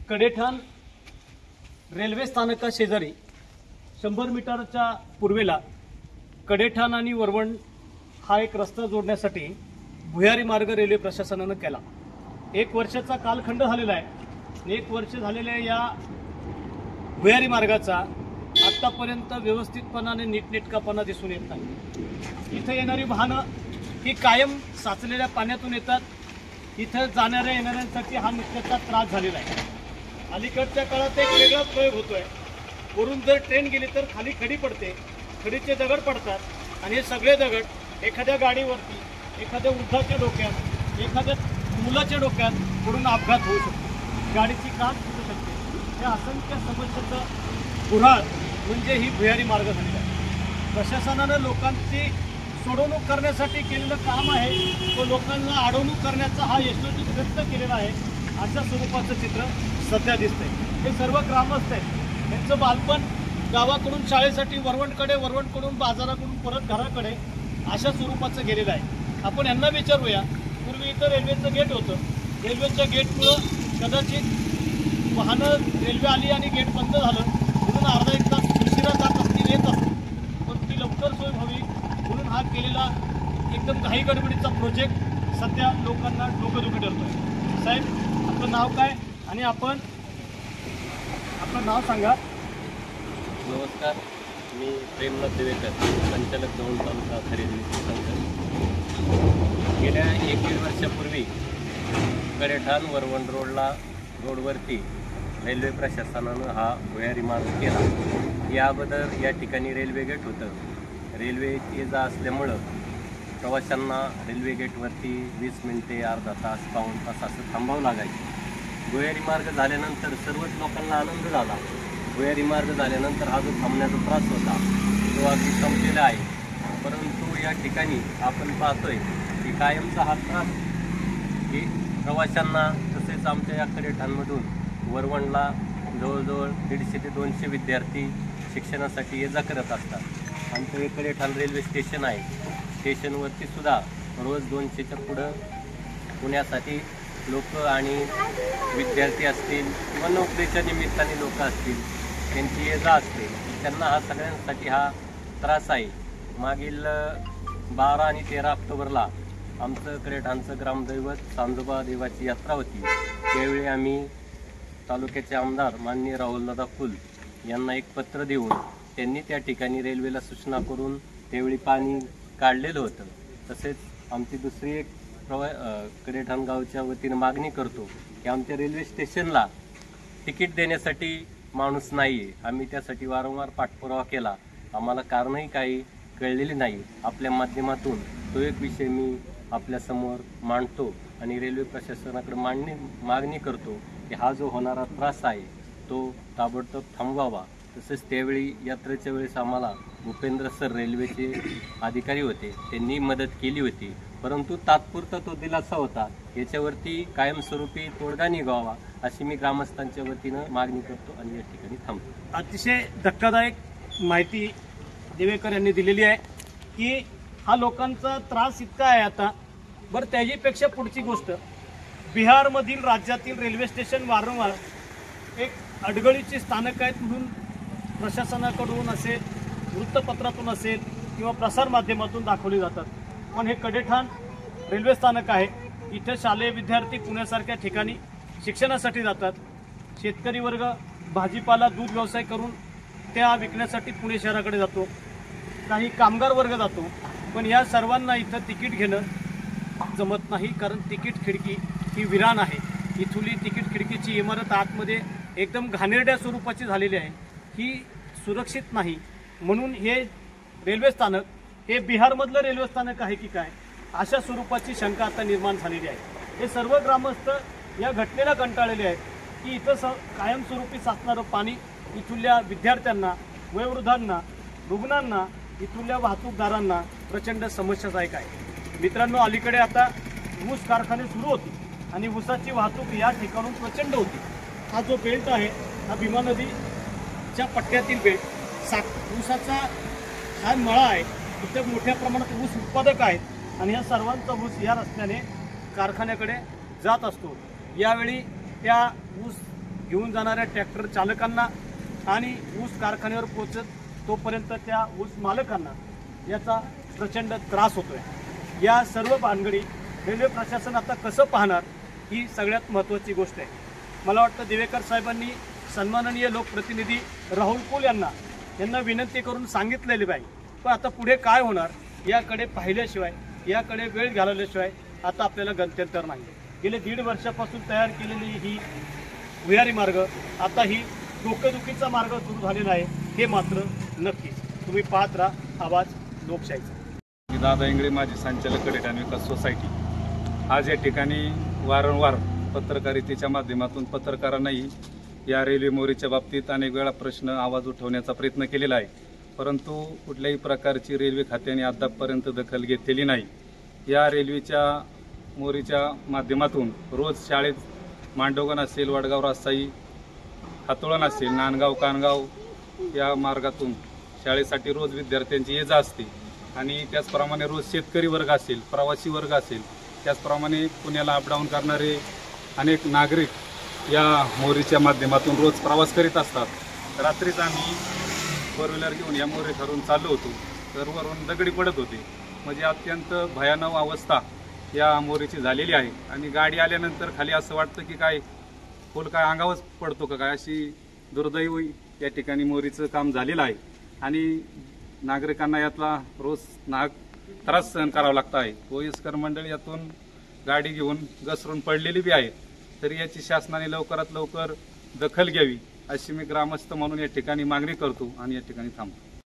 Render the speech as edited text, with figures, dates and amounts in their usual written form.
Kadethan railway स्थानका शेजारी 100 मीटरच्या पूर्वेला कडेठाण आणि वरवण हा एक रस्ता जोडण्यासाठी भुयारी मार्ग रेल्वे प्रशासनाने केला। 1 वर्षाचा कालखंड झालेला आहे। 1 वर्ष झालेल्या या भुयारी मार्गाचा आतापर्यंत व्यवस्थितपणाने नीटनेटकापणा दिसून येत नाही। इथे येणारी वाहनं ही कायम साचलेल्या पाण्यातून येतात। इथे जाणाऱ्या येणाऱ्यांसाठी हा नित्याचा त्रास झालेला आहे। अलीकडच्या काळात एक वेगळा प्रयोग होतोय। वरून जर ट्रेन गेली तर खाली खडी पडते, खडीचे दगड पडतात आणि हे सगळे दगड एखाद्या गाडीवरती, एखाद्या वृद्धाच्या डोक्यात, एखाद्या मुलाच्या डोक्यात पडून अपघात होऊ शकतो, गाडीची काच फुटू शकते। या असंख्य समस्येचा पुराण म्हणजे ही भुयारी मार्ग झालेला आहे। प्रशासनाने लोकांची सोडवणूक करण्यासाठी केलेलं काम आहे, तो लोकांना अडवणूक करण्याचा हा यशस्वी प्रयत्न केलेला आहे। अशा स्वरूपाचं चित्र सध्या दिसतंय। हे सर्व ग्रामस्थ आहेत, त्यांचं बालपण गावाकडून शाळेसाठी वरवणकडे, वरवणकडून बाजाराकडून परत घराकडे अशा स्वरूपाचं गेलेलं आहे। आपण यांना विचारूया, पूर्वी इथं रेल्वेचं गेट होतं, रेल्वेच्या गेटमुळं कदाचित वाहनं रेल्वे आली आणि गेट बंद झालं म्हणून अर्धा 1 तास उशिरा जात असतील, येत असतील, पण ती लवकर सोय व्हावी म्हणून हा केलेला एकदम घाई गडबडीचा प्रोजेक्ट सध्या लोकांना डोकंदुखी ठरतोय। साहेब, आपलं नाव काय आणि आपलं नाव सांगा। नमस्कार, मी प्रेमनाथ देवेकर, संचालक दौंड तालुका खरेदी संघ। गेल्या 1-1.5 वर्षापूर्वी कडेठाण वरवण रोडवरती रेल्वे प्रशासनानं हा भुयारी मार्ग केला। या अगोदर या ठिकाणी रेल्वे गेट होतं। रेल्वे ये जा असल्यामुळं प्रवाशांना रेल्वे गेटवरती 20 मिनिटे, अर्धा तास, पाऊण तास असं थांबावं लागायचं। भुयारी मार्ग झाल्यानंतर सर्वच लोकांना आनंद झाला। भुयारी मार्ग झाल्यानंतर हा जो थांबण्याचा त्रास होता तो अगदी संपलेला आहे। परंतु या ठिकाणी आपण पाहतोय की कायमचा हा त्रास की प्रवाशांना, तसेच आमच्या या कडेठाणमधून वरवणला जवळजवळ 150 ते 200 विद्यार्थी शिक्षणासाठी ये जा करत असतात। आमचं हे कडेठाण रेल्वे स्टेशन आहे। स्टेशनवरती सुद्धा रोज 200च्या पुढं पुण्यासाठी लोक आणि विद्यार्थी असतील किंवा नोकरीच्या निमित्ताने लोक असतील, त्यांची ये जा असते। त्यांना हा सगळ्यांसाठी हा त्रास आहे। मागील 12 आणि 13 ऑक्टोबरला आमचं कडेठाणचं ग्रामदैवत सांजोबा देवाची यात्रा होती। त्यावेळी आम्ही तालुक्याचे आमदार माननीय राहुलदादा फुल यांना एक पत्र देऊन त्यांनी त्या ठिकाणी रेल्वेला सूचना करून त्यावेळी पाणी काढलेलं होतं। तसेच आमची दुसरी एक कडेठाण गावच्या वतीनं मागणी करतो की आमच्या रेल्वे स्टेशनला तिकीट देण्यासाठी माणूस नाही आहे। आम्ही त्यासाठी वारंवार पाठपुरावा केला, आम्हाला कारणही काही कळलेली नाही। आपल्या माध्यमातून तो एक विषय मी आपल्यासमोर मांडतो आणि रेल्वे प्रशासनाकडे मागणी करतो की हा जो होणारा त्रास आहे तो ताबडतोब थांबवावा। तसेच त्यावेळी यात्रेच्या वेळेस आम्हाला भूपेंद्र सर रेल्वेचे अधिकारी होते, त्यांनी मदत केली होती, परंतु तात्पुरता तो दिलासा होता। याच्यावरती कायमस्वरूपी तोडगा निघावा अशी मी ग्रामस्थांच्या वतीनं मागणी करतो आणि या ठिकाणी थांबतो। अतिशय धक्कादायक माहिती देवेकर यांनी दिलेली आहे की हा लोकांचा त्रास इतका आहे आता। बरं, त्याच्यापेक्षा पुढची गोष्ट, बिहारमधील राज्यातील रेल्वे स्टेशन वारंवार एक अडगळीची स्थानक आहेत म्हणून प्रशासनाकडून असेल, वृत्तपत्रातून असेल किंवा प्रसारमाध्यमातून दाखवली जातात। पण हे कडेठाण रेल्वे स्थानक आहे, इथे शालेय विद्यार्थी पुण्यासारख्या ठिकाणी शिक्षणासाठी जातात। शेतकरी वर्ग भाजीपाला, दूध व्यवसाय करून त्या विकण्यासाठी पुणे शहराकडे जातो, काही कामगार वर्ग जातो। पण या सर्वांना इथं तिकीट घेणं जमत नाही, कारण तिकीट खिडकी ही विरान आहे। इथली तिकीट खिडकीची इमारत आतमध्ये एकदम घाणेरड्या स्वरूपाची झालेली आहे, ही सुरक्षित नाही। म्हणून हे रेल्वे स्थानक हे बिहारमधलं रेल्वे स्थानक आहे की काय अशा स्वरूपाची शंका आता निर्माण झालेली आहे। हे सर्व ग्रामस्थ या घटनेला कंटाळलेले आहेत की इथं कायमस्वरूपी साचणारं पाणी इथल्या विद्यार्थ्यांना, वयोवृद्धांना, रुग्णांना, इथल्या वाहतूकदारांना प्रचंड समस्यादायक आहे। मित्रांनो, अलीकडे आता ऊस कारखाने सुरू होते आणि ऊसाची वाहतूक या ठिकाणून प्रचंड होती। हा जो बेल्ट आहे हा भीमा नदीच्या पट्ट्यातील बेल्ट, ऊसाचा हा मळा आहे, इथं मोठ्या प्रमाणात ऊस उत्पादक आहेत आणि या सर्वांचा ऊस या रस्त्याने कारखान्याकडे जात असतो। यावेळी त्या ऊस घेऊन जाणाऱ्या ट्रॅक्टर चालकांना आणि ऊस कारखान्यावर पोहोचत तोपर्यंत त्या ऊस मालकांना याचा प्रचंड त्रास होतोय। या सर्व भानगडी रेल्वे प्रशासन आता कसं पाहणार ही सगळ्यात महत्त्वाची गोष्ट आहे। मला वाटतं दिवेकर साहेबांनी सन्माननीय लोकप्रतिनिधी राहुल कुल यांना विनंती करून सांगितलेली पाहिजे, पण आता पुढे काय होणार याकडे पाहिल्याशिवाय, याकडे वेळ घालवल्याशिवाय आता आपल्याला गत्यंतर नाही। गेले 1.5 वर्षापासून तयार केलेली ही भुयारी मार्ग आता ही डोकेदुखीचा मार्ग सुरू झालेला आहे, हे मात्र नक्कीच। तुम्ही पाहत राहा आवाज लोकशाहीचा। दादा इंगळे माजी संचालक कडेठाण विकास सोसायटी। आज या ठिकाणी वारंवार पत्रकारितेच्या माध्यमातून पत्रकारांनाही या रेल्वे मोरीच्या बाबतीत अनेक वेळा प्रश्न आवाज उठवण्याचा प्रयत्न केलेला आहे, परंतु कुठल्याही प्रकारची रेल्वे खात्याने अद्यापपर्यंत दखल घेतलेली नाही। या रेल्वेच्या मोरीच्या माध्यमातून रोज शाळेत मांडोगण असेल, वडगाव रासाई, हातोळण असेल, नांदगाव कानगाव या मार्गातून शाळेसाठी रोज विद्यार्थ्यांची ये जा असते आणि त्याचप्रमाणे रोज शेतकरी वर्ग असेल, प्रवासी वर्ग असेल, त्याचप्रमाणे पुण्याला अपडाऊन करणारे अनेक नागरिक या मोरीच्या माध्यमातून रोज प्रवास करीत असतात। रात्रीच आम्ही फोर व्हीलर घेऊन या मोरी ठरून चाललो होतो, तर वरून दगडी पडत होते, म्हणजे अत्यंत भयानक अवस्था या मोरीची झालेली आहे। आणि गाडी आल्यानंतर खाली असं वाटतं की काय पूल काय अंगावरच पडतो का काय, अशी दुर्दैवी या ठिकाणी मोरीचं काम झालेलं आहे आणि नागरिकांना यातला रोज त्रास सहन करावा लागत आहे। वयस्कर मंडळी यातून गाडी घेऊन घसरून पडलेली बी आहे, तरी याची शासनाने लवकरात लवकर दखल घ्यावी अशी मी ग्रामस्थ म्हणून या ठिकाणी मागणी करतो आणि या ठिकाणी थांबतो।